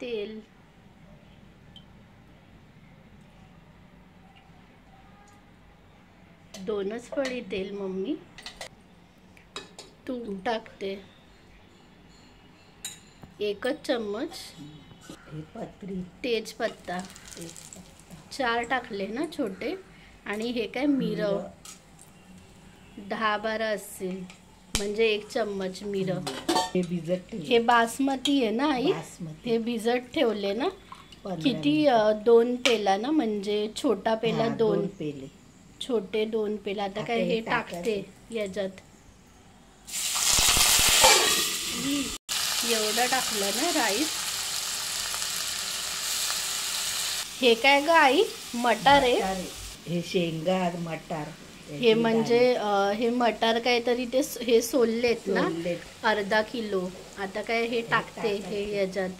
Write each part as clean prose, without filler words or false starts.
तेल, दोनच पळी तेल मम्मी. तूप टाकते, एकच चम्मच. तेजपत्ता 4 टाकले ना छोटे. आणि हे काय मिरं 10-12 असतील, म्हणजे 1 चम्मच मिरं. हे बासमती आहे ना आई? हे भिजत ठेवले ना किती? 2 पेला ना, म्हणजे छोटा पेला 2 पेले, छोटे 2 पेला. आता काय हे टाकते याच्यात. एवढं टाकलं ना राईस. हे काय ग आई? मटार आहे? हे शेंगा मटार. हे म्हणजे हे मटार काहीतरी ते हे सोललेत ना अर्धा किलो. आता काय हे टाकते हे याच्यात.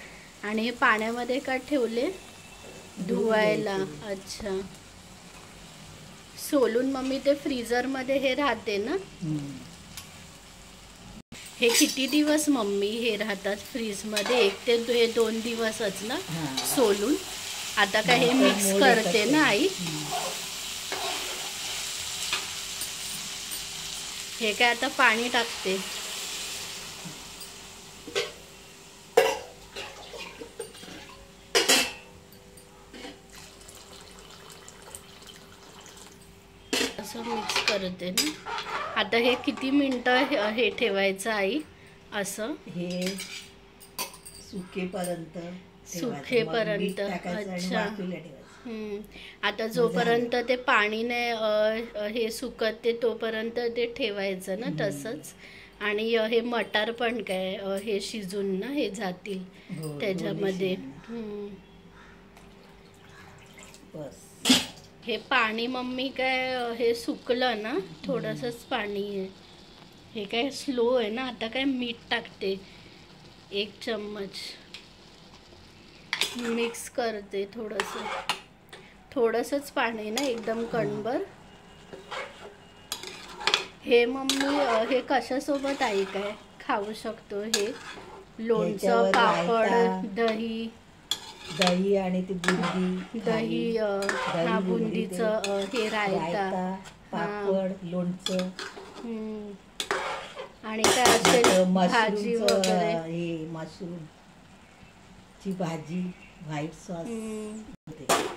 आणि हे पाण्यामध्ये का ठेवले? धुवायला. अच्छा, सोलून मम्मी ते फ्रीजर मध्ये हे राहते ना. हे किती दिवस मम्मी हे राहतात फ्रीज मध्ये? 1 ते 2 दिवसच ना सोलून. आता काय हे मिक्स करते ना आई. हे काय आता पाणी टाकते. असं मिक्स करते ना. आता हे किती मिनिटं हे ठेवायचं आई? असं हे सुकेपर्यंत. अच्छा. आता जोपर्यंत ते पाणी नाही हे सुकत ते तोपर्यंत ते ठेवायचं ना तसंच. आणि हे मटार पण काय हे शिजून ना हे जातील त्याच्यामध्ये. हे पाणी मम्मी काय हे सुकलं ना, थोडंसंच पाणी आहे. हे काय स्लो आहे ना. आता काय मीठ टाकते 1 चम्मच. मिक्स करते थोडंसंच पाणी ना, एकदम कणभर. हे मम्मी हे कशासोबत आई काय खाऊ शकतो? हे लोणचं, पापड, दही आणि ती बुंदी. दही बुंदीचं हे रायता, पापड, लोणचं. आणि काय असेल भाजी वगैरे. हे मशरूमची भाजी, व्हाईट सॉस.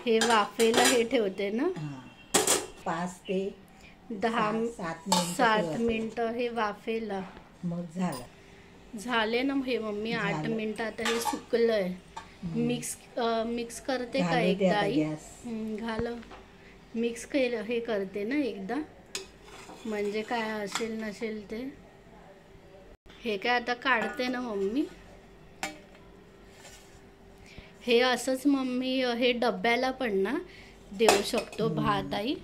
हे वाफेला हे ठेवते ना 5 ते 7 मिनिटं हे वाफेला. मग झाले ना हे मम्मी 8 मिनिटं. आता हे सुकलंय. मिक्स करते का एकदा आई? घाल. मिक्स केलं हे करते ना एकदा, म्हणजे काय असेल नसेल ते. हे काय आता काढते ना मम्मी. हे असंच मम्मी हे डब्याला पण ना देऊ शकतो भात आई.